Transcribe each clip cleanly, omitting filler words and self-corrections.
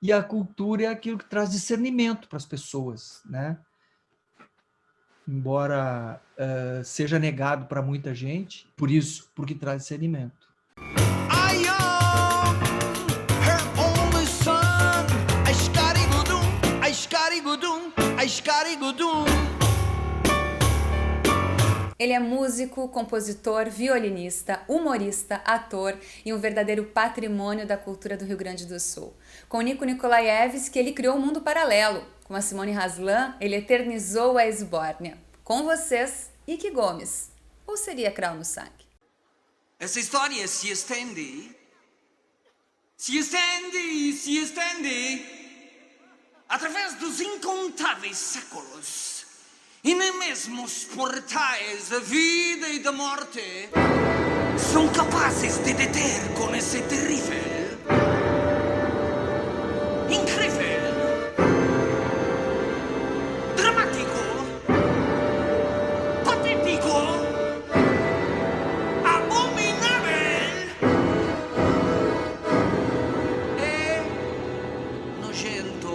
e a cultura é aquilo que traz discernimento para as pessoas, né? Embora seja negado para muita gente, por isso, porque traz discernimento. I am her only son. Ele é músico, compositor, violinista, humorista, ator e um verdadeiro patrimônio da cultura do Rio Grande do Sul. Com Nico Nikolaevski, ele criou um mundo paralelo. Com a Simone Haslan, ele eternizou a esbórnia. Com vocês, Ike Gomes. Ou seria Krau no sangue? Essa história se estende através dos incontáveis séculos. E nem mesmo os portais da vida e da morte são capazes de deter com esse terrível, incrível, dramático, patético, abominável e nojento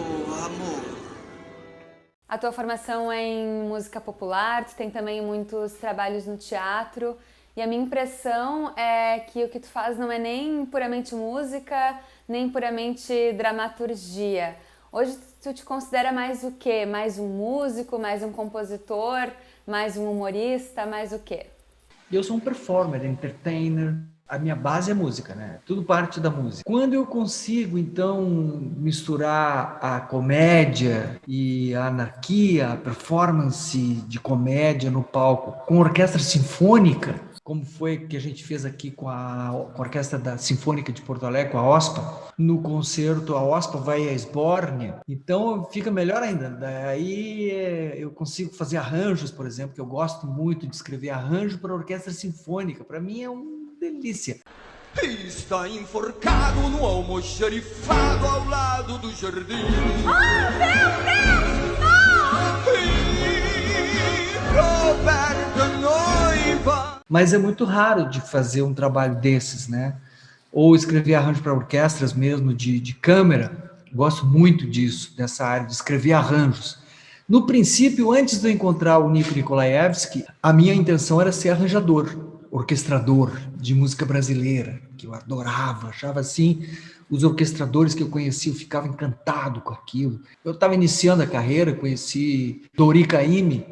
amor. A tua formação é em música popular, tu tem também muitos trabalhos no teatro, e a minha impressão é que o que tu faz não é nem puramente música, nem puramente dramaturgia. Hoje tu te considera mais o quê? Mais um músico, mais um compositor, mais um humorista, mais o quê? Eu sou um performer, entertainer. A minha base é música, né? Tudo parte da música. Quando eu consigo, então, misturar a comédia e a anarquia, a performance de comédia no palco com orquestra sinfônica, como foi que a gente fez aqui com a Orquestra da Sinfônica de Porto Alegre, com a OSPA, no concerto a OSPA vai a esbórnia, então fica melhor ainda. Daí eu consigo fazer arranjos, por exemplo, que eu gosto muito de escrever arranjo para orquestra sinfônica. Para mim é delícia. Está enforcado no almoxarifado ao lado do jardim. Oh, meu Deus! Não! E Roberta noiva. Mas é muito raro de fazer um trabalho desses, né? Ou escrever arranjo para orquestras mesmo, de câmara. Gosto muito disso, dessa área, de escrever arranjos. No princípio, antes de eu encontrar o Nico Nikolaevski, a minha intenção era ser arranjador, orquestrador de música brasileira, que eu adorava, achava assim, os orquestradores que eu conheci, eu ficava encantado com aquilo. Eu estava iniciando a carreira, conheci Dori Caymmi,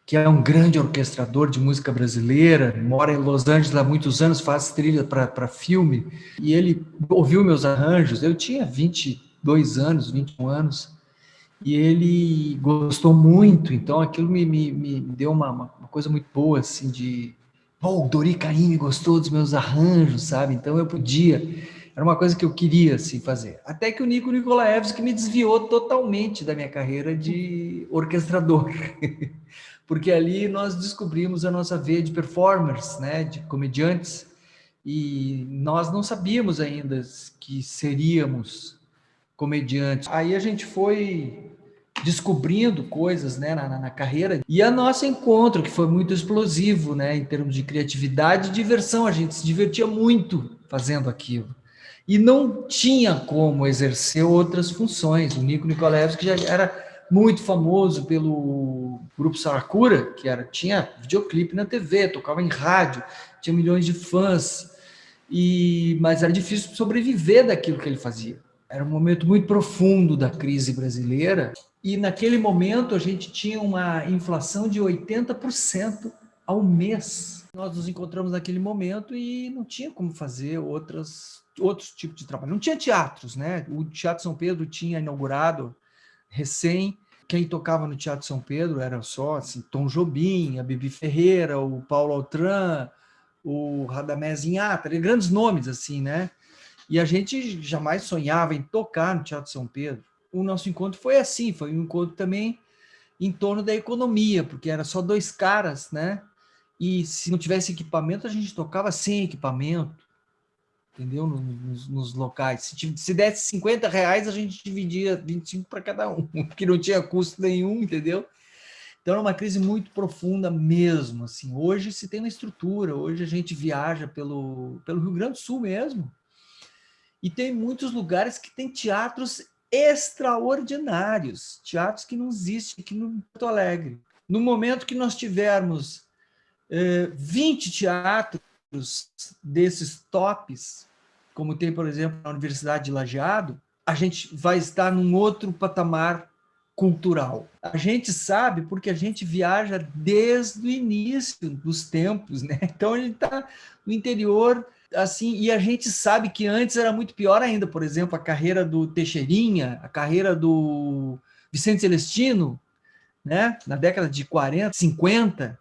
que é um grande orquestrador de música brasileira, mora em Los Angeles há muitos anos, faz trilha para filme, e ele ouviu meus arranjos, eu tinha 22 anos, 21 anos, e ele gostou muito, então aquilo me deu uma coisa muito boa, assim, de... o Dori Caymmi gostou dos meus arranjos, sabe? Então eu podia, era uma coisa que eu queria, assim, fazer. Até que o Nico Nikolaevski me desviou totalmente da minha carreira de orquestrador. Porque ali nós descobrimos a nossa veia de performers, né, de comediantes, e nós não sabíamos ainda que seríamos comediantes. Aí a gente foi descobrindo coisas, né, na carreira, e a nosso encontro, que foi muito explosivo, né, em termos de criatividade e diversão, a gente se divertia muito fazendo aquilo. E não tinha como exercer outras funções. O Nico Nikolaevski já era muito famoso pelo grupo Saracura, que tinha videoclipe na TV, tocava em rádio, tinha milhões de fãs, mas era difícil sobreviver daquilo que ele fazia. Era um momento muito profundo da crise brasileira, e naquele momento a gente tinha uma inflação de 80% ao mês. Nós nos encontramos naquele momento e não tinha como fazer outros tipos de trabalho. Não tinha teatros, né? O Teatro São Pedro tinha inaugurado recém. Quem tocava no Teatro São Pedro era só assim, Tom Jobim, a Bibi Ferreira, o Paulo Altran, o Radamés Inhata, grandes nomes assim, né? E a gente jamais sonhava em tocar no Teatro São Pedro. O nosso encontro foi assim, foi um encontro também em torno da economia, porque era só dois caras, né? E se não tivesse equipamento, a gente tocava sem equipamento, entendeu? Nos locais. Se desse 50 reais, a gente dividia 25 para cada um, porque não tinha custo nenhum, entendeu? Então era uma crise muito profunda mesmo, assim. Hoje se tem uma estrutura, hoje a gente viaja pelo Rio Grande do Sul mesmo, e tem muitos lugares que tem teatros extraordinários, teatros que não existem aqui no Porto Alegre. No momento que nós tivermos 20 teatros desses tops, como tem, por exemplo, na Universidade de Lajeado, a gente vai estar num outro patamar cultural. A gente sabe porque a gente viaja desde o início dos tempos, né? Então a gente está no interior, assim, e a gente sabe que antes era muito pior ainda. Por exemplo, a carreira do Teixeirinha, a carreira do Vicente Celestino, né? Na década de 40, 50,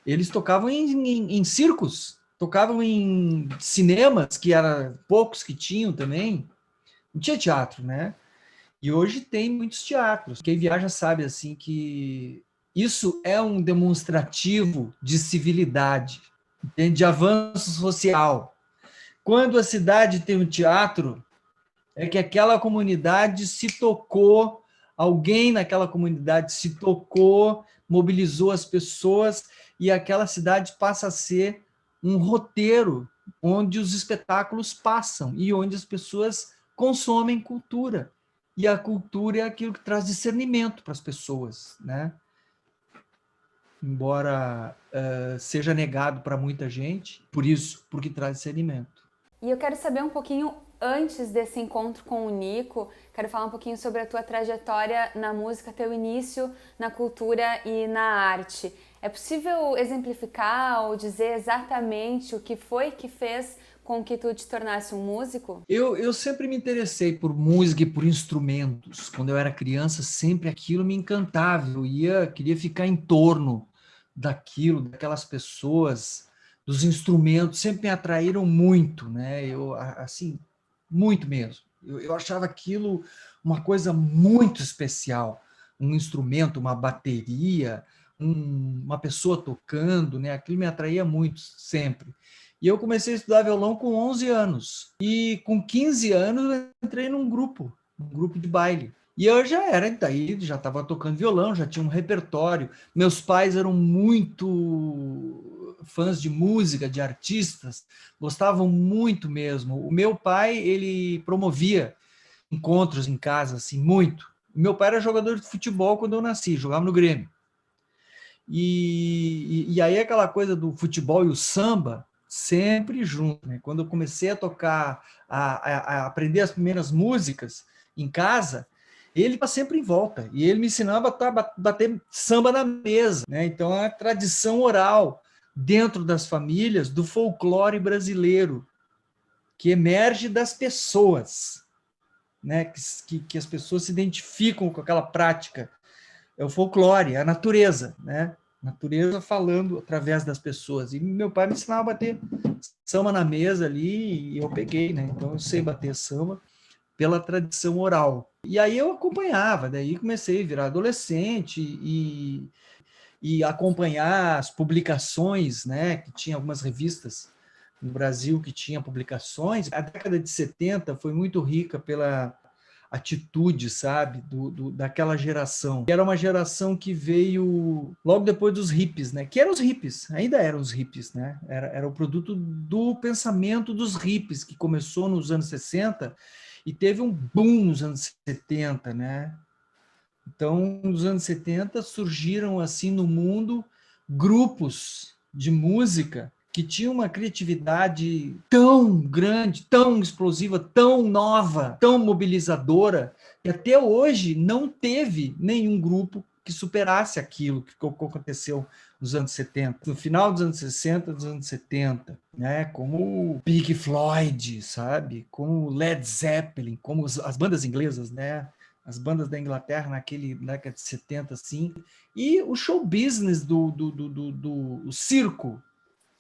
eles tocavam em circos, tocavam em cinemas, que eram poucos que tinham também. Não tinha teatro, né? E hoje tem muitos teatros. Quem viaja sabe assim que isso é um demonstrativo de civilidade, entende? De avanço social. Quando a cidade tem um teatro, é que aquela comunidade se tocou, alguém naquela comunidade se tocou, mobilizou as pessoas, e aquela cidade passa a ser um roteiro onde os espetáculos passam e onde as pessoas consomem cultura. E a cultura é aquilo que traz discernimento para as pessoas, né? Embora seja negado para muita gente, por isso, porque traz discernimento. E eu quero saber um pouquinho, antes desse encontro com o Nico, quero falar um pouquinho sobre a tua trajetória na música, teu início na cultura e na arte. É possível exemplificar ou dizer exatamente o que foi que fez com que tu te tornasse um músico? Eu sempre me interessei por música e por instrumentos. Quando eu era criança, sempre aquilo me encantava. Queria ficar em torno daquilo, daquelas pessoas, dos instrumentos. Sempre me atraíram muito, né? Assim, muito mesmo. Eu achava aquilo uma coisa muito especial. Um instrumento, uma bateria, uma pessoa tocando, né? Aquilo me atraía muito, sempre. E eu comecei a estudar violão com 11 anos. E com 15 anos eu entrei num grupo de baile. E eu já era, daí já estava tocando violão, já tinha um repertório. Meus pais eram muito fãs de música, de artistas, gostavam muito mesmo. O meu pai, ele promovia encontros em casa, assim, muito. Meu pai era jogador de futebol quando eu nasci, jogava no Grêmio. E aí aquela coisa do futebol e o samba, sempre junto, né? Quando eu comecei a tocar, a aprender as primeiras músicas em casa, ele estava sempre em volta, e ele me ensinava a bater samba na mesa, né? Então, é a tradição oral dentro das famílias do folclore brasileiro, que emerge das pessoas, né? Que as pessoas se identificam com aquela prática. É o folclore, é a natureza, né? Natureza falando através das pessoas. E meu pai me ensinava a bater samba na mesa ali, e eu peguei, né? Então eu sei bater samba pela tradição oral. E aí eu acompanhava, daí comecei a virar adolescente e acompanhar as publicações, né? Que tinha algumas revistas no Brasil que tinha publicações. A década de 70 foi muito rica pela atitude, sabe, daquela geração. Era uma geração que veio logo depois dos hippies, né? Que eram os hippies, ainda eram os hippies, né? Era o produto do pensamento dos hippies, que começou nos anos 60 e teve um boom nos anos 70, né? Então, nos anos 70 surgiram, assim, no mundo, grupos de música que tinha uma criatividade tão grande, tão explosiva, tão nova, tão mobilizadora, que até hoje não teve nenhum grupo que superasse aquilo que aconteceu nos anos 70, no final dos anos 60, dos anos 70, né? Como o Pink Floyd, sabe? Como o Led Zeppelin, como as bandas inglesas, né? As bandas da Inglaterra na década de 70, assim, e o show business do circo,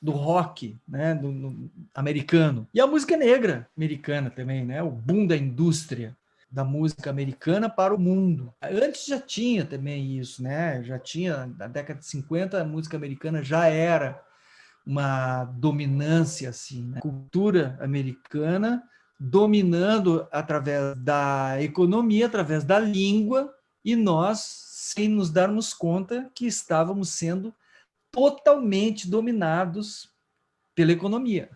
do rock, né, do americano. E a música negra americana também, né, o boom da indústria da música americana para o mundo. Antes já tinha também isso, né, já tinha, na década de 50, a música americana já era uma dominância, assim, né? Cultura americana dominando através da economia, através da língua, e nós, sem nos darmos conta que estávamos sendo totalmente dominados pela economia.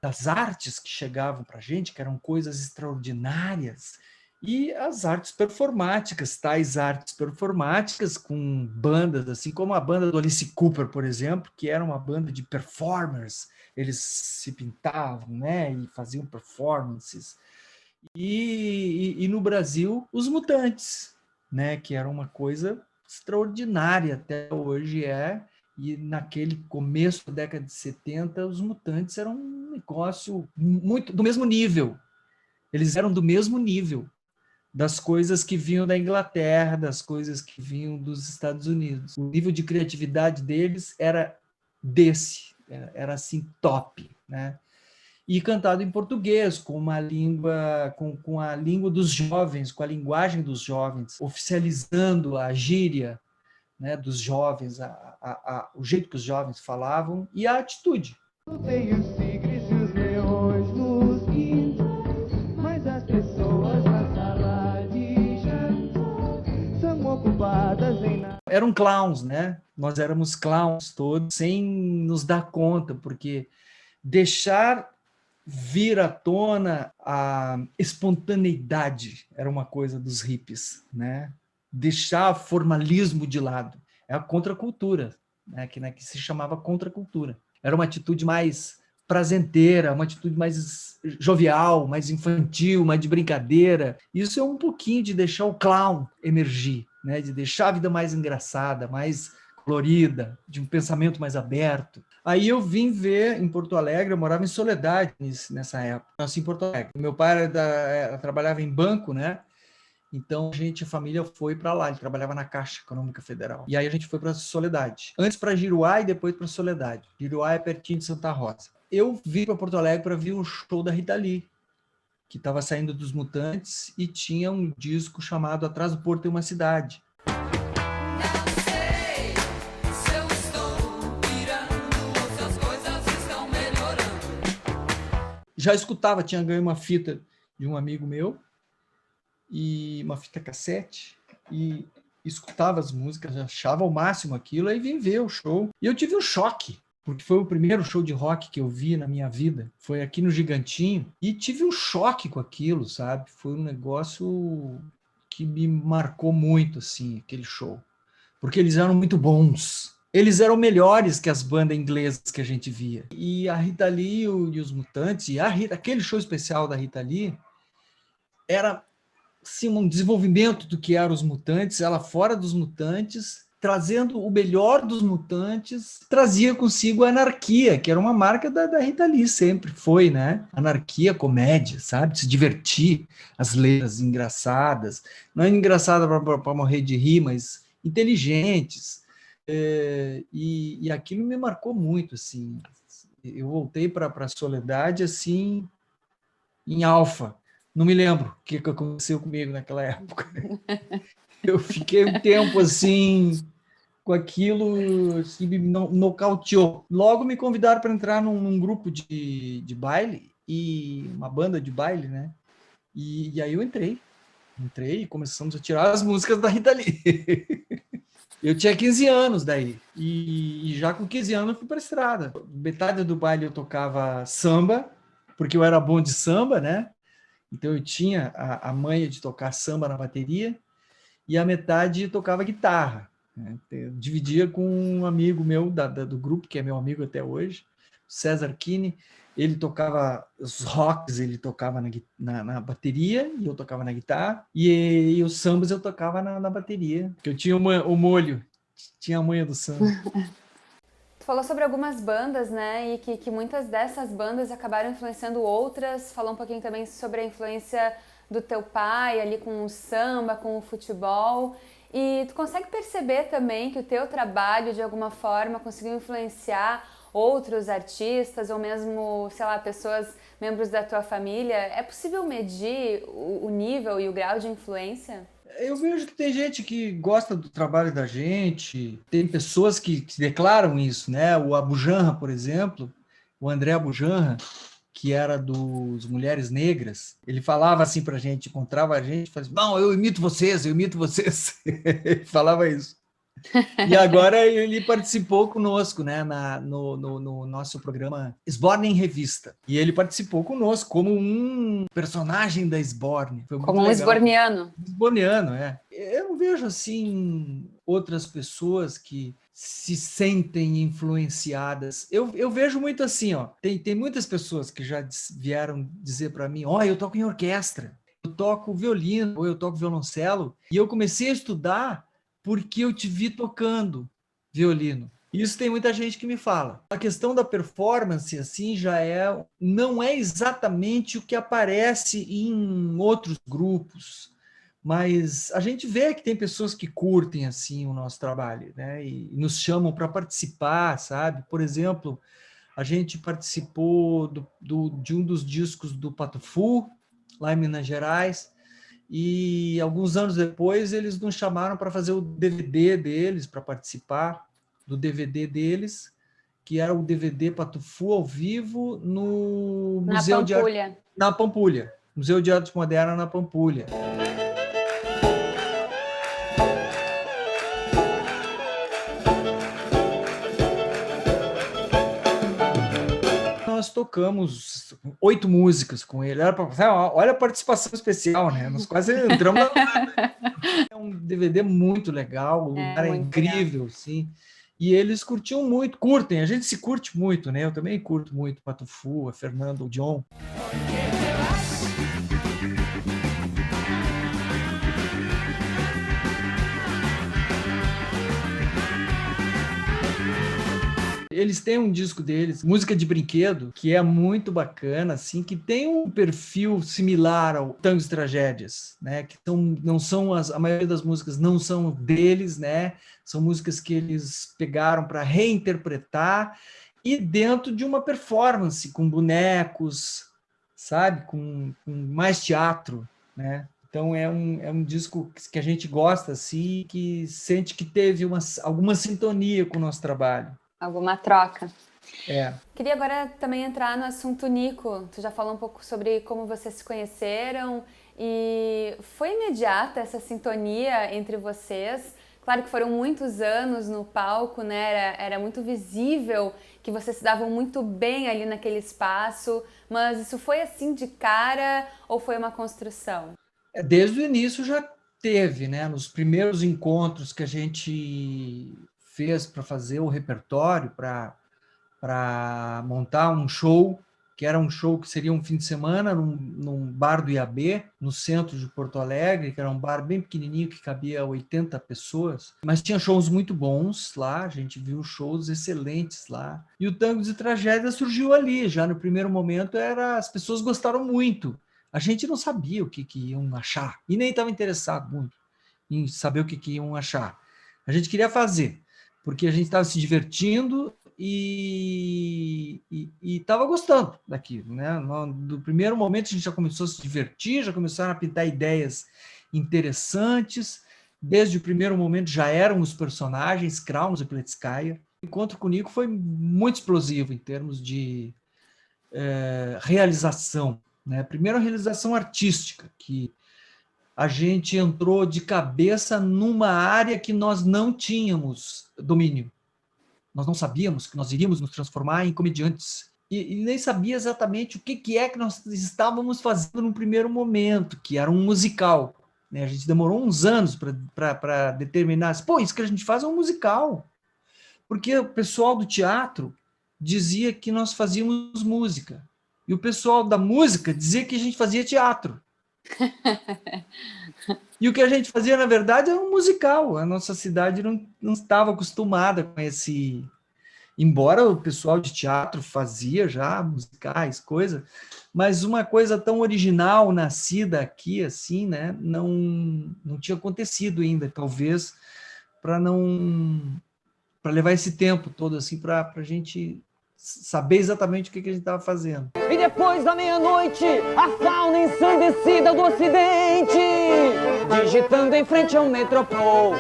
Das artes que chegavam para a gente, que eram coisas extraordinárias, E as artes performáticas, tais artes performáticas com bandas, assim como a banda do Alice Cooper, por exemplo, que era uma banda de performers, eles se pintavam, né, e faziam performances. E no Brasil, os Mutantes, né, que era uma coisa extraordinária, até hoje é, e naquele começo da década de 70, os Mutantes eram um negócio muito do mesmo nível. Eles eram do mesmo nível das coisas que vinham da Inglaterra, das coisas que vinham dos Estados Unidos. O nível de criatividade deles era era assim, top, né? E cantado em português, com uma língua, com a língua dos jovens, com a linguagem dos jovens, oficializando a gíria, né, dos jovens, o jeito que os jovens falavam e a atitude. Tem os tigres e os leões nos rios, mas as pessoas na sala de jantar são ocupadas em nada. Eram clowns, né? Nós éramos clowns todos, sem nos dar conta, porque deixar vir à tona a espontaneidade era uma coisa dos hippies, né? Deixar o formalismo de lado. É a contracultura, né? Que se chamava contracultura. Era uma atitude mais prazenteira, uma atitude mais jovial, mais infantil, mais de brincadeira. Isso é um pouquinho de deixar o clown emergir, né? De deixar a vida mais engraçada, mais colorida, de um pensamento mais aberto. Aí eu vim ver em Porto Alegre, eu morava em Soledade nessa época, nasci em Porto Alegre. Meu pai trabalhava em banco, né? Então a família foi para lá, ele trabalhava na Caixa Econômica Federal. E aí a gente foi para Soledade. Antes para Giruá e depois para Soledade. Giruá é pertinho de Santa Rosa. Eu vim para Porto Alegre para ver um show da Rita Lee, que estava saindo dos Mutantes e tinha um disco chamado Atrás do Porto Tem uma Cidade. Já escutava, tinha ganho uma fita de um amigo meu, e uma fita cassete, e escutava as músicas, achava ao máximo aquilo, aí vim ver o show. E eu tive um choque, porque foi o primeiro show de rock que eu vi na minha vida, foi aqui no Gigantinho, e tive um choque com aquilo, sabe? Foi um negócio que me marcou muito, assim, aquele show, porque eles eram muito bons. Eles eram melhores que as bandas inglesas que a gente via. E a Rita Lee e os Mutantes, e aquele show especial da Rita Lee, era assim, um desenvolvimento do que eram os Mutantes, ela fora dos Mutantes, trazendo o melhor dos Mutantes, trazia consigo a anarquia, que era uma marca da Rita Lee, sempre foi, né? Anarquia, comédia, sabe? Se divertir, as letras engraçadas, não é engraçada para morrer de rir, mas inteligentes. E aquilo me marcou muito, assim. Eu voltei para a Soledade assim em alfa. Não me lembro o que aconteceu comigo naquela época. Eu fiquei um tempo assim com aquilo, assim, me nocauteou. Logo me convidaram para entrar num grupo de baile, e uma banda de baile, né? E aí eu entrei e começamos a tirar as músicas da Rita Lee. Eu tinha 15 anos daí, e já com 15 anos eu fui para a estrada. Metade do baile eu tocava samba, porque eu era bom de samba, né? Então eu tinha a manha de tocar samba na bateria, e a metade tocava guitarra, né? Eu dividia com um amigo meu do grupo, que é meu amigo até hoje, César Kine. Ele tocava os rocks, ele tocava na bateria, e eu tocava na guitarra, e os sambas eu tocava na bateria, porque eu tinha o molho, tinha a manha do samba. Tu falou sobre algumas bandas, né, e que muitas dessas bandas acabaram influenciando outras. Falou um pouquinho também sobre a influência do teu pai ali com o samba, com o futebol. E tu consegue perceber também que o teu trabalho, de alguma forma, conseguiu influenciar outros artistas ou mesmo, sei lá, pessoas, membros da tua família? É possível medir o nível e o grau de influência? Eu vejo que tem gente que gosta do trabalho da gente, tem pessoas que declaram isso, né? O Abujanra, por exemplo, o André Abujanra, que era dos Mulheres Negras, ele falava assim pra gente, encontrava a gente, falava assim, não, eu imito vocês, ele falava isso. E agora ele participou conosco, né, no nosso programa Sborne em Revista. E ele participou conosco como um personagem da Sborne. Foi muito Como um legal. esborniano. Esborniano, é. Eu não vejo, assim, outras pessoas que se sentem influenciadas. Eu vejo muito assim, ó. Tem muitas pessoas que já vieram dizer para mim, ó, eu toco em orquestra, eu toco violino, ou eu toco violoncelo, e eu comecei a estudar porque eu te vi tocando violino. Isso tem muita gente que me fala. A questão da performance, assim, não é exatamente o que aparece em outros grupos, mas a gente vê que tem pessoas que curtem, assim, o nosso trabalho, né? E nos chamam para participar, sabe? Por exemplo, a gente participou de um dos discos do Pato Fu, lá em Minas Gerais, e alguns anos depois eles nos chamaram para fazer o DVD deles, para participar do DVD deles, que era o DVD Pato Fu ao vivo no Museu de Arte... Na Pampulha. Museu de Arte Moderna na Pampulha. Nós tocamos 8 músicas com ele. Olha a participação especial, né? Nós quase entramos. É um DVD muito legal, o lugar é incrível, sim. E eles curtiam muito, curtem, a gente se curte muito, né? Eu também curto muito o Pato Fu, a Fernando, o John. Eles têm um disco deles, música de brinquedo, que é muito bacana, assim, que tem um perfil similar ao Tangos e Tragédias, né? Que não são a maioria das músicas não são deles, né? São músicas que eles pegaram para reinterpretar e dentro de uma performance com bonecos, sabe? Com mais teatro, né? Então é um disco que a gente gosta, assim, que sente que teve alguma sintonia com o nosso trabalho. Alguma troca. É. Queria agora também entrar no assunto Nico. Tu já falou um pouco sobre como vocês se conheceram e foi imediata essa sintonia entre vocês. Claro que foram muitos anos no palco, né? Era muito visível que vocês se davam muito bem ali naquele espaço, mas isso foi assim de cara ou foi uma construção? Desde o início já teve, né? Nos primeiros encontros que a gente fez para fazer o repertório, para montar um show, que era um show que seria um fim de semana num bar do IAB, no centro de Porto Alegre, que era um bar bem pequenininho que cabia 80 pessoas, mas tinha shows muito bons lá, a gente viu shows excelentes lá. E o Tangos e Tragédias surgiu ali, já no primeiro momento as pessoas gostaram muito. A gente não sabia o que iam achar, e nem estava interessado muito em saber o que iam achar. A gente queria fazer, porque a gente estava se divertindo e estava gostando daquilo, né? Do primeiro momento a gente já começou a se divertir, já começaram a pintar ideias interessantes, desde o primeiro momento já eram os personagens, Kraus e Pletskaya. O encontro com o Nico foi muito explosivo em termos de realização, né? Primeiro a realização artística, que a gente entrou de cabeça numa área que nós não tínhamos domínio. Nós não sabíamos que nós iríamos nos transformar em comediantes. E nem sabia exatamente o que é que nós estávamos fazendo no primeiro momento, que era um musical, né? A gente demorou uns anos para determinar, pô, isso que a gente faz é um musical. Porque o pessoal do teatro dizia que nós fazíamos música. E o pessoal da música dizia que a gente fazia teatro. E o que a gente fazia, na verdade, era um musical. A nossa cidade não estava acostumada com esse... Embora o pessoal de teatro fazia já musicais, coisa, mas uma coisa tão original, nascida aqui, assim, né, não tinha acontecido ainda, talvez, para levar esse tempo todo, assim, para a gente saber exatamente o que a gente estava fazendo. E depois da meia-noite, a fauna ensandecida do ocidente, digitando em frente ao Metropol.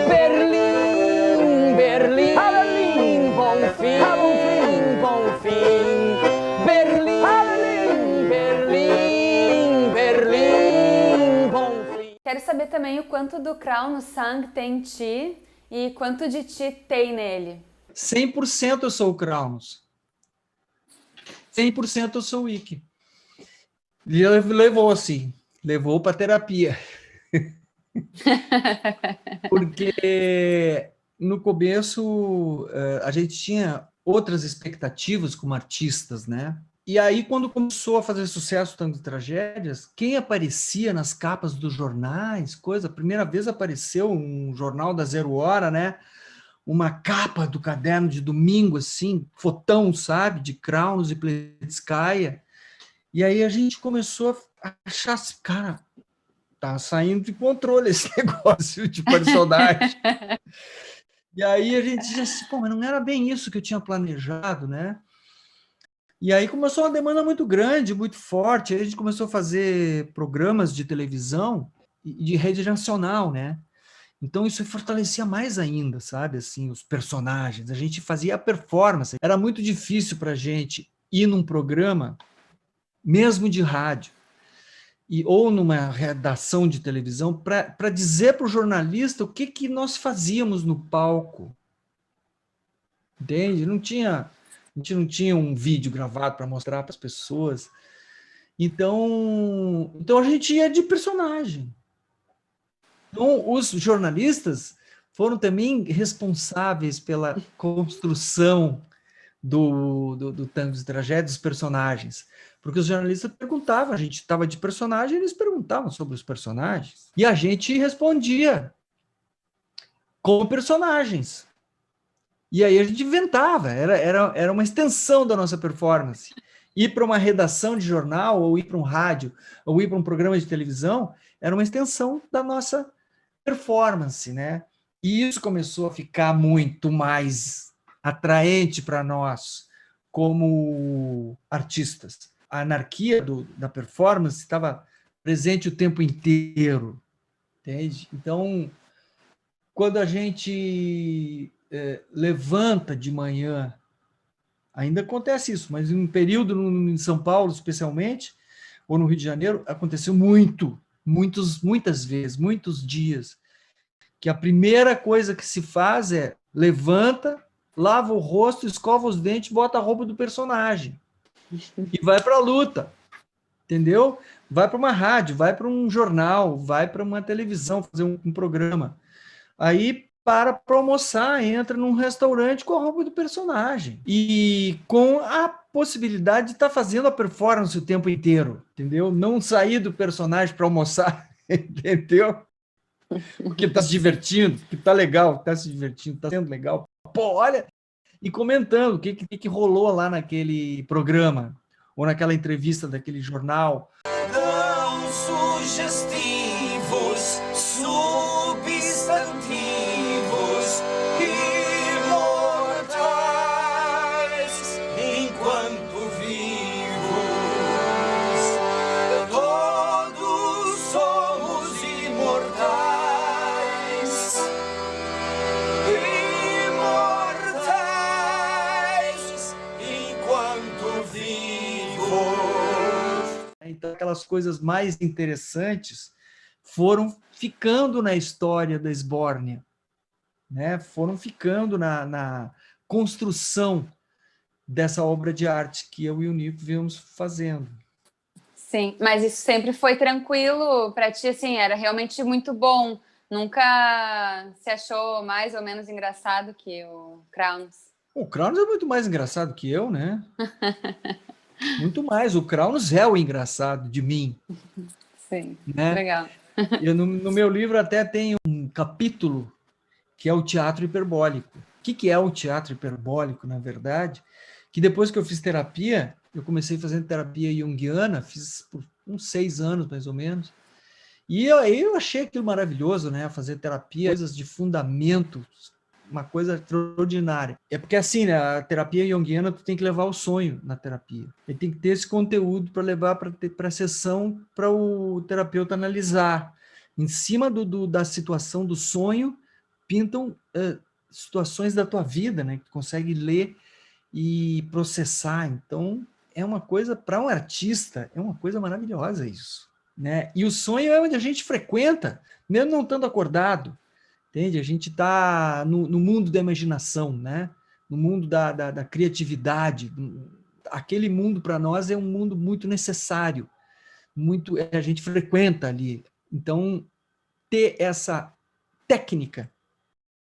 Berlim, Berlim, Berlim, bom fim, bom fim. Berlim, Berlim, Berlim, bom fim. Quero saber também o quanto do Kraus no sangue tem em ti E quanto de ti tem nele? 100% eu sou o Cronos. 100% eu sou o Ike. Levou, assim. Levou para terapia. Porque no começo a gente tinha outras expectativas como artistas, né? E aí, quando começou a fazer sucesso Tango de Tragédias, quem aparecia nas capas dos jornais, a primeira vez apareceu um jornal da Zero Hora, né? Uma capa do caderno de domingo, assim, fotão, sabe? De Cronos e Pletskaya. E aí a gente começou a achar assim, cara, tá saindo de controle esse negócio de personagem. E aí a gente disse assim, pô, mas não era bem isso que eu tinha planejado, né? E aí começou uma demanda muito grande, muito forte. Aí a gente começou a fazer programas de televisão e de rede nacional, né? Então isso fortalecia mais ainda, sabe? Assim, os personagens. A gente fazia a performance. Era muito difícil para a gente ir num programa, mesmo de rádio, ou numa redação de televisão, para dizer para o jornalista o que nós fazíamos no palco. Entende? A gente não tinha um vídeo gravado para mostrar para as pessoas. Então a gente ia de personagem. Então, os jornalistas foram também responsáveis pela construção do Tango de Tragédia, dos personagens. Porque os jornalistas perguntavam, a gente estava de personagem, eles perguntavam sobre os personagens. E a gente respondia com personagens. E aí a gente inventava, era uma extensão da nossa performance. Ir para uma redação de jornal, ou ir para um rádio, ou ir para um programa de televisão, era uma extensão da nossa performance, né? E isso começou a ficar muito mais atraente para nós como artistas. A anarquia da performance estava presente o tempo inteiro, entende? Então, quando a gente levanta de manhã, ainda acontece isso, mas em um período em São Paulo, especialmente, ou no Rio de Janeiro, aconteceu muitas vezes, muitos dias, que a primeira coisa que se faz é levanta, lava o rosto, escova os dentes, bota a roupa do personagem e vai para a luta, entendeu? Vai para uma rádio, vai para um jornal, vai para uma televisão, fazer um programa. Aí para almoçar, entra num restaurante com a roupa do personagem e com a possibilidade de estar fazendo a performance o tempo inteiro, entendeu? Não sair do personagem para almoçar, entendeu? Porque está se divertindo, que está legal, está se divertindo, está sendo legal. Pô, olha, e comentando o que rolou lá naquele programa ou naquela entrevista daquele jornal. Tão sugestivos, substantivos imortais, enquanto vivos, todos somos imortais, imortais, enquanto vivos. Então, aquelas coisas mais interessantes foram ficando na história da Esbórnia, né? Foram ficando na construção dessa obra de arte que eu e o Nico viemos fazendo. Sim, mas isso sempre foi tranquilo para ti, assim, era realmente muito bom. Nunca se achou mais ou menos engraçado que o Crowns? O Cronos é muito mais engraçado que eu, né? Muito mais. O Cronos é o engraçado de mim. Sim, né? legal. E no meu livro até tem um capítulo que é o teatro hiperbólico. O que é o teatro hiperbólico, na verdade? Que depois que eu fiz terapia, eu comecei fazendo terapia junguiana, fiz por uns 6 anos, mais ou menos, e eu achei aquilo maravilhoso, né? Fazer terapia, coisas de fundamento, uma coisa extraordinária. É porque assim, né? A terapia junguiana, tu tem que levar o sonho na terapia. E tem que ter esse conteúdo para levar para a sessão, para o terapeuta analisar. Em cima da situação do sonho, pintam situações da tua vida, né? Que tu consegue ler e processar. Então, é uma coisa, para um artista, é uma coisa maravilhosa isso, né? E o sonho é onde a gente frequenta, mesmo não estando acordado. entende? A gente está no mundo da imaginação, né? No mundo da criatividade. Aquele mundo, para nós, é um mundo muito necessário, muito a gente frequenta ali. Então, ter essa técnica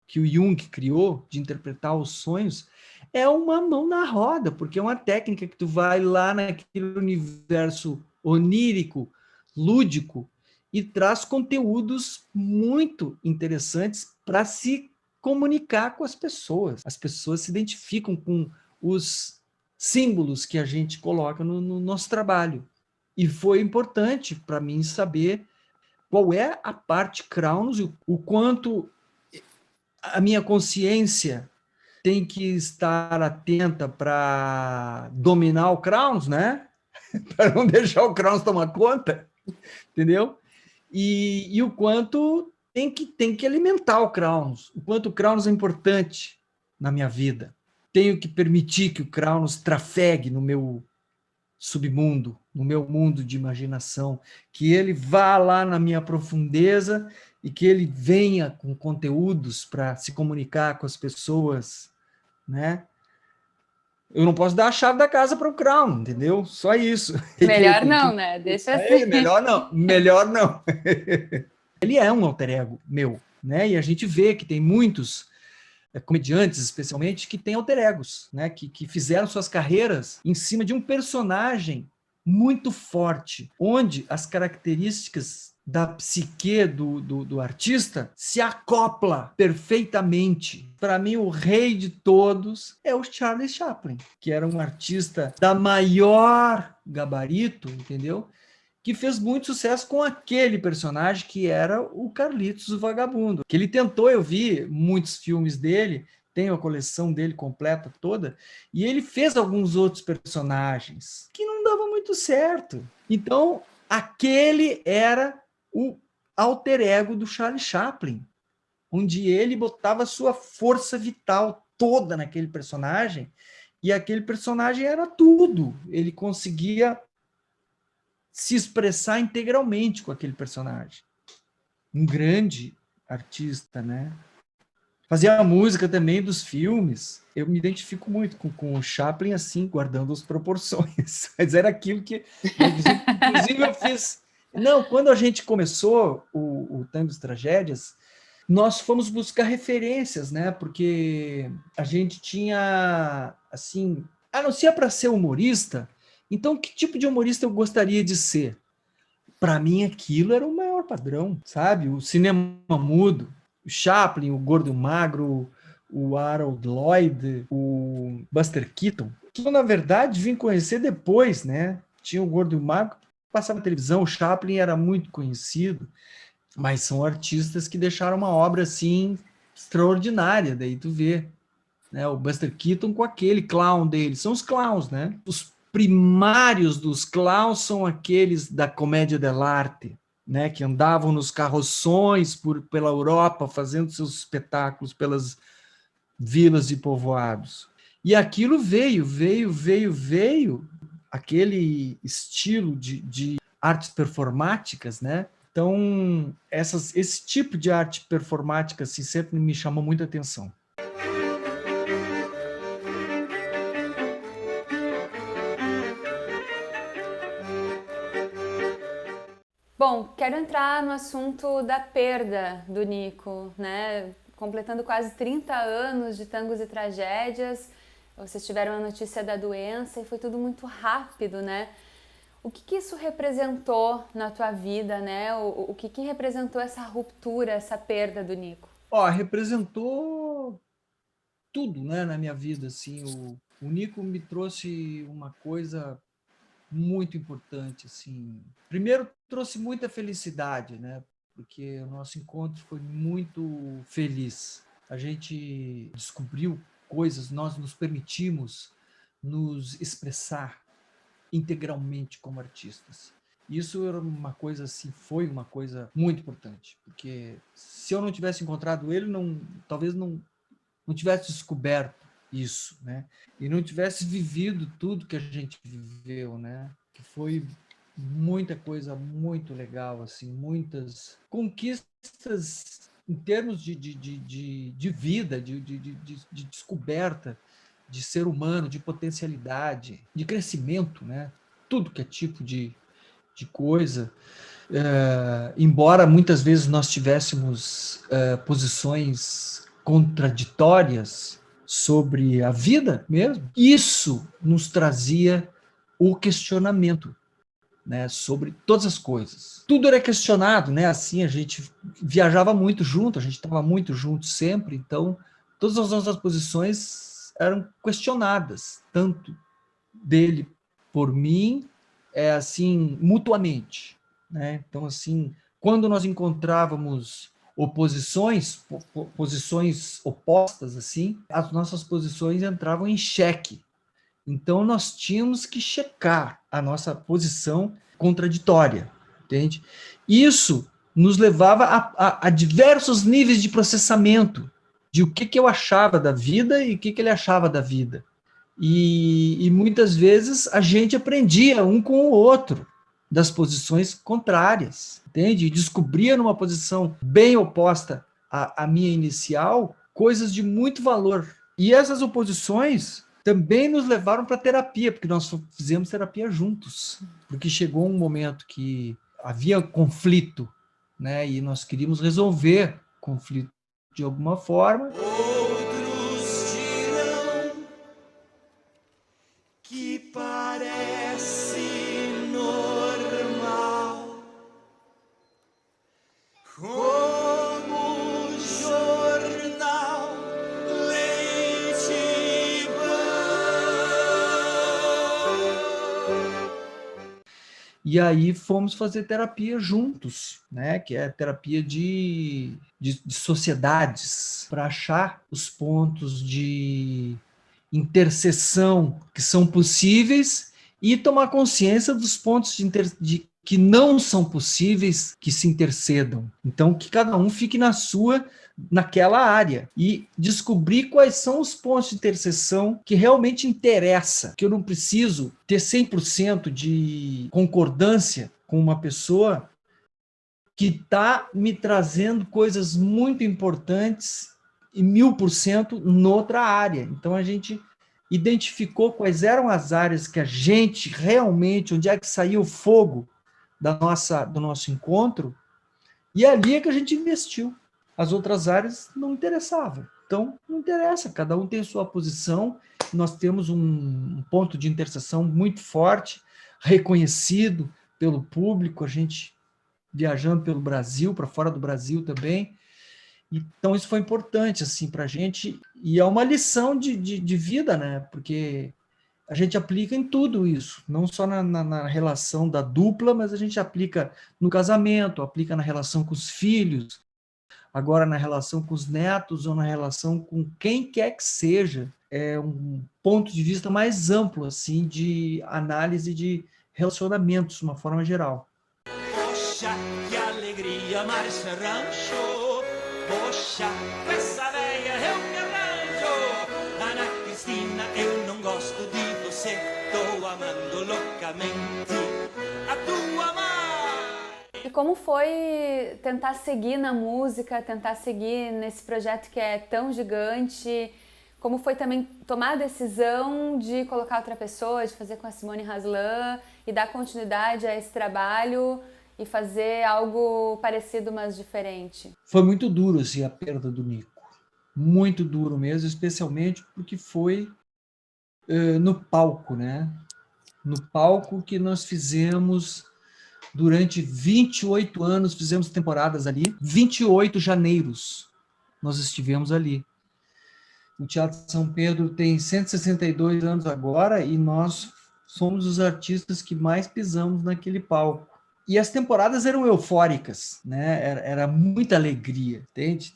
que o Jung criou de interpretar os sonhos é uma mão na roda, porque é uma técnica que tu vai lá naquele universo onírico, lúdico, e traz conteúdos muito interessantes para se comunicar com as pessoas. As pessoas se identificam com os símbolos que a gente coloca no nosso trabalho. E foi importante para mim saber qual é a parte Cronos, o quanto a minha consciência tem que estar atenta para dominar o Cronos, né? Para não deixar o Cronos tomar conta, entendeu? E o quanto tem que alimentar o Cronos, o quanto o Cronos é importante na minha vida. Tenho que permitir que o Cronos trafegue no meu submundo, no meu mundo de imaginação, que ele vá lá na minha profundeza e que ele venha com conteúdos para se comunicar com as pessoas, né? Eu não posso dar a chave da casa para o Crown, entendeu? Só isso. Melhor não, né? Deixa assim. Melhor não, melhor não. Ele é um alter ego meu, né? E a gente vê que tem muitos comediantes, especialmente, que têm alter egos, né? Que fizeram suas carreiras em cima de um personagem muito forte, onde as características da psique do artista se acopla perfeitamente. Para mim, o rei de todos é o Charlie Chaplin, que era um artista da maior gabarito, entendeu? Que fez muito sucesso com aquele personagem que era o Carlitos, o Vagabundo. Que ele tentou, eu vi muitos filmes dele, tenho a coleção dele completa toda, e ele fez alguns outros personagens que não davam muito certo. Então, aquele era o alter ego do Charlie Chaplin, onde ele botava sua força vital toda naquele personagem, e aquele personagem era tudo. Ele conseguia se expressar integralmente com aquele personagem. Um grande artista, né? Fazia a música também dos filmes. Eu me identifico muito com o Chaplin, assim, guardando as proporções. Mas era aquilo que... Inclusive, eu fiz... Não, quando a gente começou o Tangos e Tragédias, nós fomos buscar referências, né? Porque a gente tinha, assim... Ah, não, se é para ser humorista, então que tipo de humorista eu gostaria de ser? Para mim, aquilo era o maior padrão, sabe? O cinema mudo, o Chaplin, o Gordo e o Magro, o Harold Lloyd, o Buster Keaton, que eu, na verdade, vim conhecer depois, né? Tinha o Gordo e o Magro, passava na televisão, o Chaplin era muito conhecido, mas são artistas que deixaram uma obra, assim, extraordinária, daí tu vê, né? O Buster Keaton com aquele clown dele, são os clowns, né? Os primários dos clowns são aqueles da comédia dell'arte, né, que andavam nos carroções pela Europa, fazendo seus espetáculos pelas vilas e povoados. E aquilo veio, aquele estilo de artes performáticas, né? Então, esse tipo de arte performática assim, sempre me chamou muita atenção. Bom, quero entrar no assunto da perda do Nico, né? Completando quase 30 anos de Tangos e Tragédias, vocês tiveram a notícia da doença e foi tudo muito rápido, né? O que isso representou na tua vida, né? O que representou essa ruptura, essa perda do Nico? Representou tudo, né, na minha vida, assim. O Nico me trouxe uma coisa muito importante, assim. Primeiro, trouxe muita felicidade, né? Porque o nosso encontro foi muito feliz. A gente descobriu coisas, nós nos permitimos nos expressar integralmente como artistas. Isso era uma coisa assim, foi uma coisa muito importante, porque se eu não tivesse encontrado ele, talvez não tivesse descoberto isso, né? E não tivesse vivido tudo que a gente viveu, né? Que foi muita coisa muito legal, assim, muitas conquistas em termos de vida, de descoberta, de ser humano, de potencialidade, de crescimento, né? Tudo que é tipo de coisa. Embora muitas vezes nós tivéssemos posições contraditórias sobre a vida mesmo, isso nos trazia o questionamento, né, sobre todas as coisas. Tudo era questionado, né? Assim, a gente viajava muito junto, a gente estava muito junto sempre, então todas as nossas posições eram questionadas, tanto dele por mim, assim, mutuamente, né? Então, assim, quando nós encontrávamos oposições, posições opostas, assim, as nossas posições entravam em xeque. Então, nós tínhamos que checar a nossa posição contraditória, entende? Isso nos levava a diversos níveis de processamento de o que eu achava da vida e o que ele achava da vida. E muitas vezes a gente aprendia um com o outro das posições contrárias, entende? E descobria numa posição bem oposta à minha inicial coisas de muito valor. E essas oposições também nos levaram para a terapia, porque nós fizemos terapia juntos, porque chegou um momento que havia conflito, né? E nós queríamos resolver conflito de alguma forma. Outros dirão que parece normal, como o jornal Leite e Pão. E aí fomos fazer terapia juntos, né? Que é terapia de sociedades, para achar os pontos de interseção que são possíveis e tomar consciência dos pontos que não são possíveis que se intercedam. Então, que cada um fique naquela área e descobrir quais são os pontos de interseção que realmente interessa, que eu não preciso ter 100% de concordância com uma pessoa que está me trazendo coisas muito importantes e 1000% noutra área. Então, a gente identificou quais eram as áreas que a gente realmente, onde é que saía o fogo do nosso encontro, e ali é que a gente investiu. As outras áreas não interessavam. Então, não interessa, cada um tem sua posição, nós temos um ponto de interseção muito forte, reconhecido pelo público, a gente viajando pelo Brasil, para fora do Brasil também. Então, isso foi importante assim, para a gente, e é uma lição de vida, né? Porque a gente aplica em tudo isso, não só na relação da dupla, mas a gente aplica no casamento, aplica na relação com os filhos, agora na relação com os netos ou na relação com quem quer que seja. É um ponto de vista mais amplo assim, de análise de relacionamentos, de uma forma geral. Poxa, que alegria amar esse rancho. Poxa, com essa veia eu me arranjo. Ana Cristina, eu não gosto de você. Tô amando loucamente a tua mãe. E como foi tentar seguir na música, tentar seguir nesse projeto que é tão gigante? Como foi também tomar a decisão de colocar outra pessoa, de fazer com a Simone Haslan e dar continuidade a esse trabalho e fazer algo parecido, mas diferente? Foi muito duro assim, a perda do Nico. Muito duro mesmo, especialmente porque foi no palco, né? No palco que nós fizemos durante 28 anos, fizemos temporadas ali, 28 janeiros nós estivemos ali. O Teatro São Pedro tem 162 anos agora e nós somos os artistas que mais pisamos naquele palco. E as temporadas eram eufóricas, né? Era muita alegria, entende?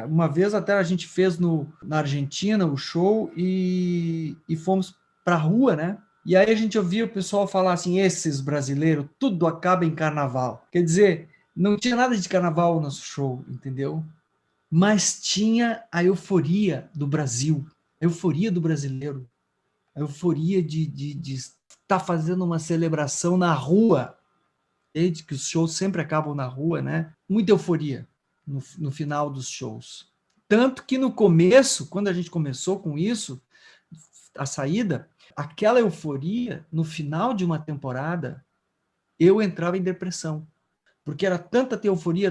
Uma vez até a gente fez na Argentina o show e fomos para a rua, né? E aí a gente ouvia o pessoal falar assim, esses brasileiros, tudo acaba em carnaval. Quer dizer, não tinha nada de carnaval no nosso show, entendeu? Mas tinha a euforia do Brasil, a euforia do brasileiro, a euforia de estar fazendo uma celebração na rua, desde que os shows sempre acabam na rua, né? Muita euforia. no final dos shows. Tanto que no começo, quando a gente começou com isso, a saída, aquela euforia, no final de uma temporada, eu entrava em depressão. Porque era tanta euforia,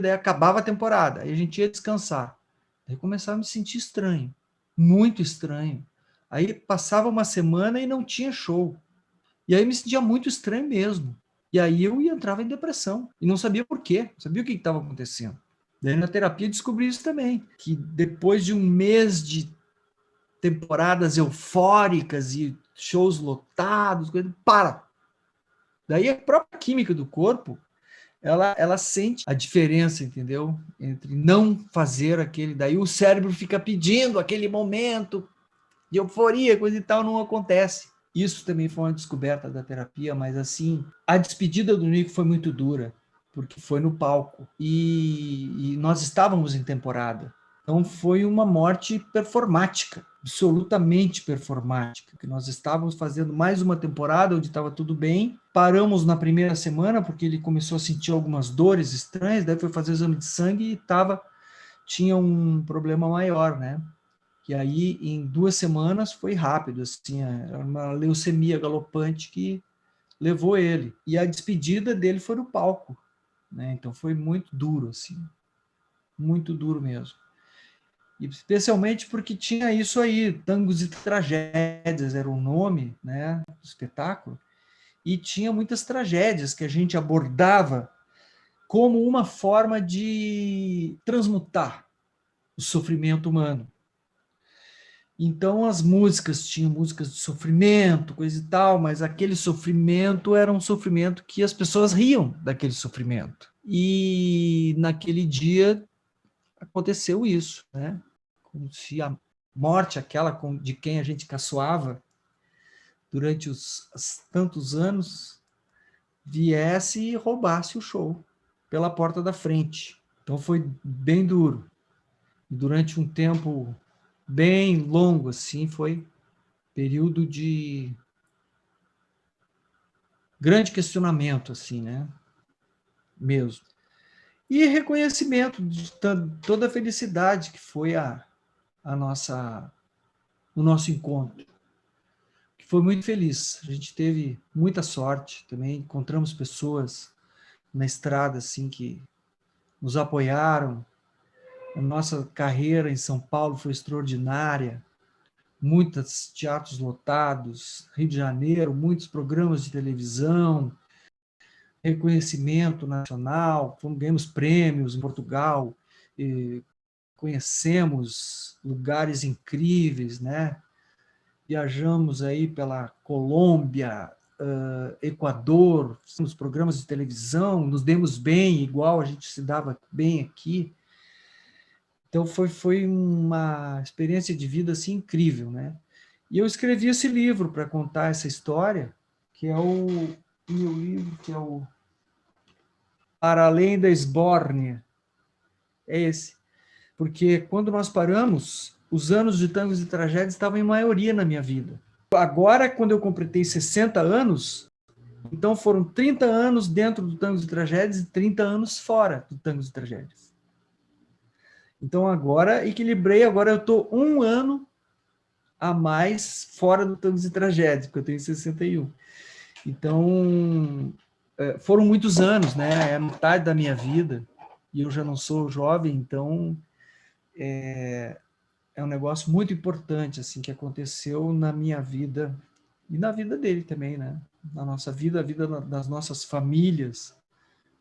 daí acabava a temporada, aí a gente ia descansar. Aí começava a me sentir estranho, muito estranho. Aí passava uma semana e não tinha show. E aí me sentia muito estranho mesmo. E aí eu entrava em depressão. E não sabia por quê, não sabia o que estava acontecendo. Daí na terapia descobri isso também, que depois de um mês de temporadas eufóricas e shows lotados, para. Daí a própria química do corpo, ela sente a diferença, entendeu? Entre não fazer aquele... Daí o cérebro fica pedindo aquele momento de euforia, coisa e tal, não acontece. Isso também foi uma descoberta da terapia, mas assim, a despedida do Nico foi muito dura, porque foi no palco. E nós estávamos em temporada. Então foi uma morte performática, absolutamente performática, que nós estávamos fazendo mais uma temporada onde estava tudo bem, paramos na primeira semana porque ele começou a sentir algumas dores estranhas, daí foi fazer o exame de sangue e tinha um problema maior, né? Que aí em 2 semanas foi rápido, assim, era uma leucemia galopante que levou ele. E a despedida dele foi no palco, né? Então foi muito duro, assim, muito duro mesmo. E especialmente porque tinha isso aí, Tangos e Tragédias era o nome, né, do espetáculo, e tinha muitas tragédias que a gente abordava como uma forma de transmutar o sofrimento humano. Então as músicas tinham músicas de sofrimento, coisa e tal, mas aquele sofrimento era um sofrimento que as pessoas riam daquele sofrimento. E naquele dia aconteceu isso, né? Como se a morte, aquela de quem a gente caçoava durante os tantos anos, viesse e roubasse o show pela porta da frente. Então foi bem duro. E durante um tempo bem longo, assim, foi período de grande questionamento, assim, né? Mesmo. E reconhecimento de toda a felicidade que foi o nosso encontro, que foi muito feliz. A gente teve muita sorte também, encontramos pessoas na estrada assim que nos apoiaram. A nossa carreira em São Paulo foi extraordinária, muitos teatros lotados, Rio de Janeiro, muitos programas de televisão, reconhecimento nacional, ganhamos prêmios em Portugal, conhecemos lugares incríveis, né? Viajamos aí pela Colômbia, Equador, fizemos programas de televisão, nos demos bem, igual a gente se dava bem aqui. Então foi uma experiência de vida assim incrível, né? E eu escrevi esse livro para contar essa história, que é o meu livro, que é o Para Além da Esbórnia. É esse. Porque quando nós paramos, os anos de Tangos e Tragédias estavam em maioria na minha vida. Agora, quando eu completei 60 anos, então foram 30 anos dentro do Tangos e Tragédias e 30 anos fora do Tangos e Tragédias. Então agora equilibrei, agora eu estou 1 ano a mais fora do Tangos e Tragédias, porque eu tenho 61. Então, foram muitos anos, né? É metade da minha vida, e eu já não sou jovem, então é um negócio muito importante assim que aconteceu na minha vida e na vida dele também, né? Na nossa vida, a vida das nossas famílias,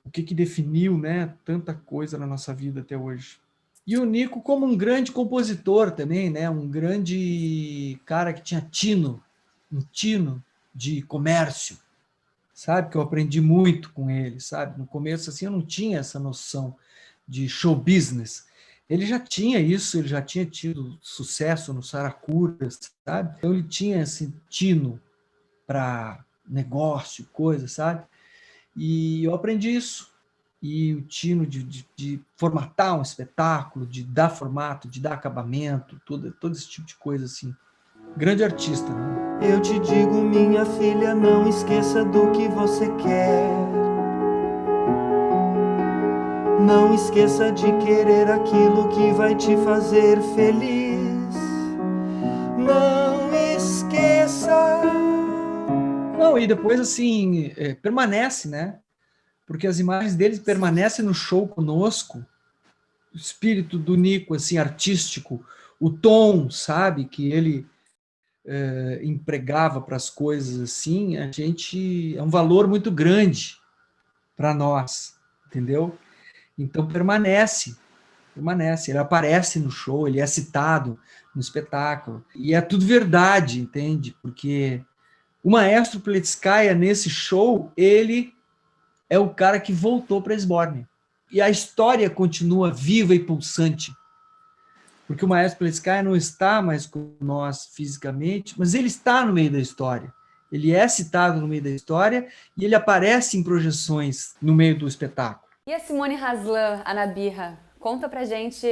o que definiu, né? Tanta coisa na nossa vida até hoje. E o Nico como um grande compositor também, né? Um grande cara que tinha um tino de comércio, sabe? Que eu aprendi muito com ele, sabe? No começo assim eu não tinha essa noção de show business. Ele já tinha isso, ele já tinha tido sucesso no Saracuras, sabe? Então ele tinha esse tino para negócio, coisa, sabe? E eu aprendi isso. E o tino de formatar um espetáculo, de dar formato, de dar acabamento, todo esse tipo de coisa assim. Grande artista, né? Eu te digo, minha filha, não esqueça do que você quer. Não esqueça de querer aquilo que vai te fazer feliz. Não esqueça. Não, e depois, assim, permanece, né? Porque as imagens deles permanecem no show conosco. O espírito do Nico, assim, artístico, o tom, sabe, que ele empregava para as coisas, assim, a gente... É um valor muito grande para nós, entendeu? Então permanece, ele aparece no show, ele é citado no espetáculo, e é tudo verdade, entende? Porque o maestro Pletskaya, nesse show, ele é o cara que voltou para a Esbórnia. E a história continua viva e pulsante, porque o maestro Pletskaya não está mais com nós fisicamente, mas ele está no meio da história. Ele é citado no meio da história e ele aparece em projeções no meio do espetáculo. E a Simone Haslan, a Nabirra? Conta pra gente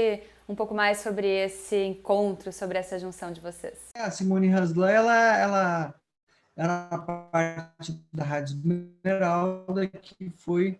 um pouco mais sobre esse encontro, sobre essa junção de vocês. A Simone Haslan, ela era parte da Rádio Esmeralda, que foi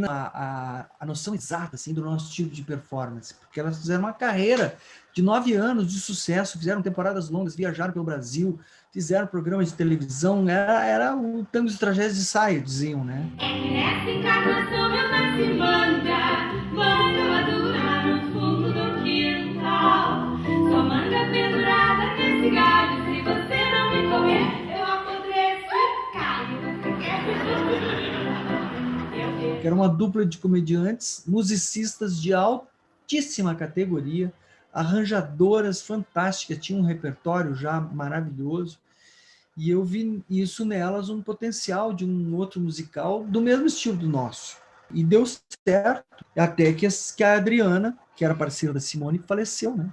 a noção exata assim, do nosso tipo de performance, porque elas fizeram uma carreira de 9 anos de sucesso, fizeram temporadas longas, viajaram pelo Brasil, fizeram programas de televisão, era o tango de tragédias de saia, diziam, né? Nessa encarnação eu nasci manga madura no fundo do quintal. Sua manga pendurada nesse galho, se você não me comer, eu apodreço e caio. Que era uma dupla de comediantes, musicistas de altíssima categoria, arranjadoras fantásticas, tinham um repertório já maravilhoso, e eu vi isso nelas um potencial de um outro musical do mesmo estilo do nosso. E deu certo, até que a Adriana, que era parceira da Simone, faleceu, né?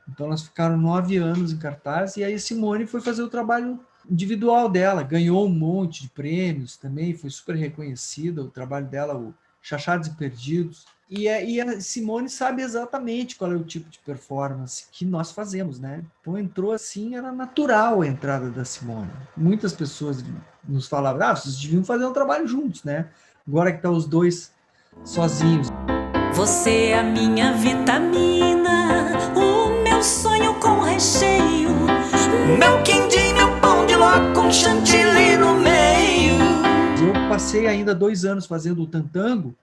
Então elas ficaram 9 anos em cartaz, e aí a Simone foi fazer o trabalho individual dela, ganhou um monte de prêmios também, foi super reconhecida, o trabalho dela, o Chachados e Perdidos, e a Simone sabe exatamente qual é o tipo de performance que nós fazemos, né? Então entrou assim, era natural a entrada da Simone. Muitas pessoas nos falavam, vocês deviam fazer um trabalho juntos, né? Agora que tá os dois sozinhos. Você é a minha vitamina, o meu sonho com recheio, meu quindim, meu pão de ló com chantilly no meio. Eu passei ainda 2 anos fazendo o Tantango,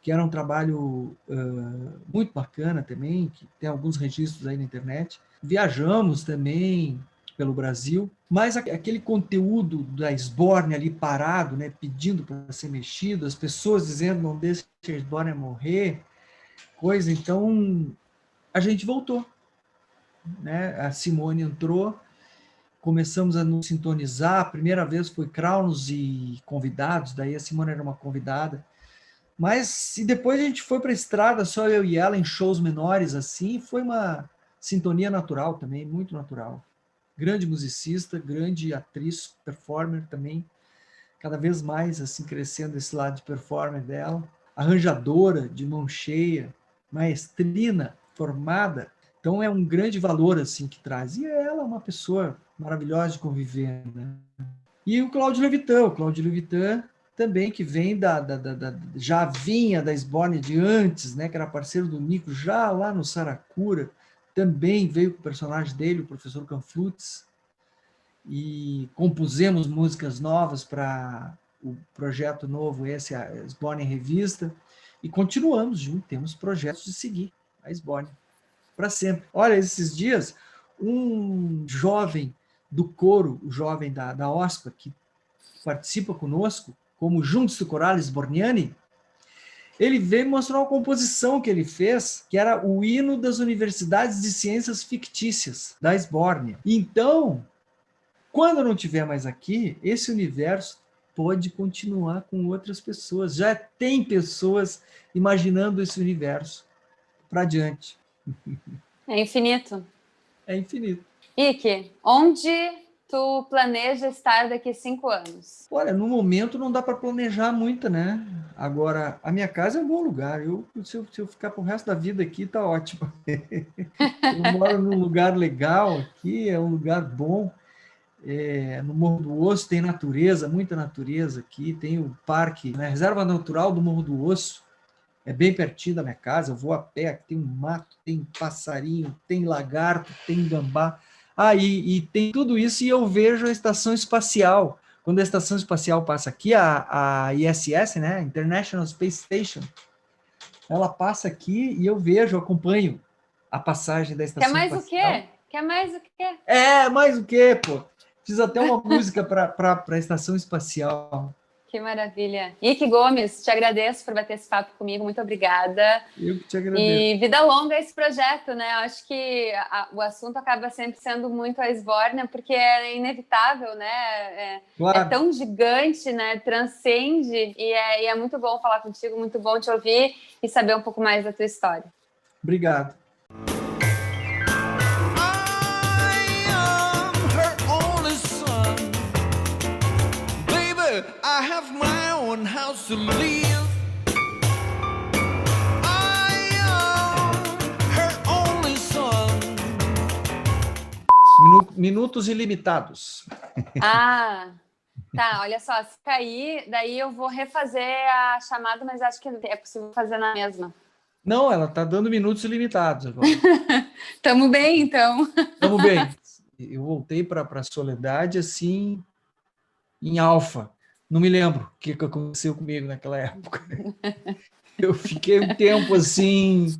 que era um trabalho muito bacana também, que tem alguns registros aí na internet. Viajamos também pelo Brasil, mas aquele conteúdo da Esbórnia ali parado, né, pedindo para ser mexido, as pessoas dizendo não deixe a Esbórnia morrer, coisa, então a gente voltou, né? A Simone entrou, começamos a nos sintonizar, a primeira vez foi Kraunos e convidados, daí a Simone era uma convidada, mas e depois a gente foi para a estrada, só eu e ela, em shows menores, assim, foi uma sintonia natural também, muito natural. Grande musicista, grande atriz, performer também, cada vez mais assim crescendo esse lado de performer dela, arranjadora de mão cheia, maestrina, formada, então é um grande valor assim que traz, e ela é uma pessoa maravilhosa de conviver, né? E o Cláudio Levitan também, que vem já vinha da Esbórnia de antes, né, que era parceiro do Nico, já lá no Saracura, também veio com o personagem dele, o professor Canflutes, e compusemos músicas novas para o projeto novo, esse, a Esbórnia em Revista, e continuamos juntos, temos projetos de seguir a Esbórnia para sempre. Olha, esses dias, um jovem do coro, o jovem da OSPA, que participa conosco, como Juntos do Coral Esborniani, ele veio mostrar uma composição que ele fez, que era o hino das Universidades de Ciências Fictícias, da Esbórnia. Então, quando eu não estiver mais aqui, esse universo pode continuar com outras pessoas. Já tem pessoas imaginando esse universo para adiante. É infinito. É infinito. Ike, onde tu planeja estar daqui a 5 anos? Olha, no momento não dá para planejar muito, né? Agora, a minha casa é um bom lugar. Se eu ficar pro resto da vida aqui, tá ótimo. Eu moro num lugar legal aqui, é um lugar bom. No Morro do Osso tem natureza, muita natureza aqui. Tem o parque, né? Reserva Natural do Morro do Osso, é bem pertinho da minha casa, eu vou a pé, aqui tem um mato, tem passarinho, tem lagarto, tem gambá. E tem tudo isso e eu vejo a estação espacial. Quando a estação espacial passa aqui, a ISS, né, International Space Station, ela passa aqui e eu vejo, acompanho a passagem da estação Quer mais espacial. o quê? Quer mais o quê? Mais o quê, pô? Fiz até uma música para a estação espacial. Que maravilha. Ike Gomes, te agradeço por bater esse papo comigo, muito obrigada. Eu que te agradeço. E vida longa esse projeto, né? Eu acho que o assunto acaba sempre sendo muito a esbórnia, porque é inevitável, né? Claro. É tão gigante, né? Transcende, e é muito bom falar contigo, muito bom te ouvir e saber um pouco mais da tua história. Obrigado. I have my own house to live. I am her only son. Minutos ilimitados. Tá, olha só, se cair, daí eu vou refazer a chamada, mas acho que é possível fazer na mesma. Não, ela tá dando minutos ilimitados agora. Tamo bem, então. Tamo bem. Eu voltei para a Soledade, assim, em alfa. Não me lembro o que aconteceu comigo naquela época. Eu fiquei um tempo assim,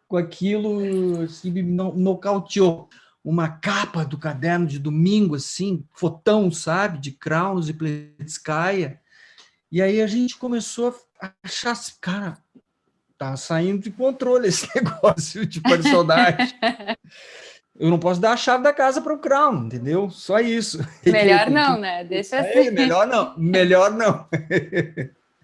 com aquilo, assim, me nocauteou. Uma capa do caderno de domingo, assim, fotão, sabe? De Krauss e Pletskaya. E aí a gente começou a achar assim, cara, tá saindo de controle esse negócio de personagem. Eu não posso dar a chave da casa para o Crown, entendeu? Só isso. Melhor não, né? Deixa assim. Melhor não.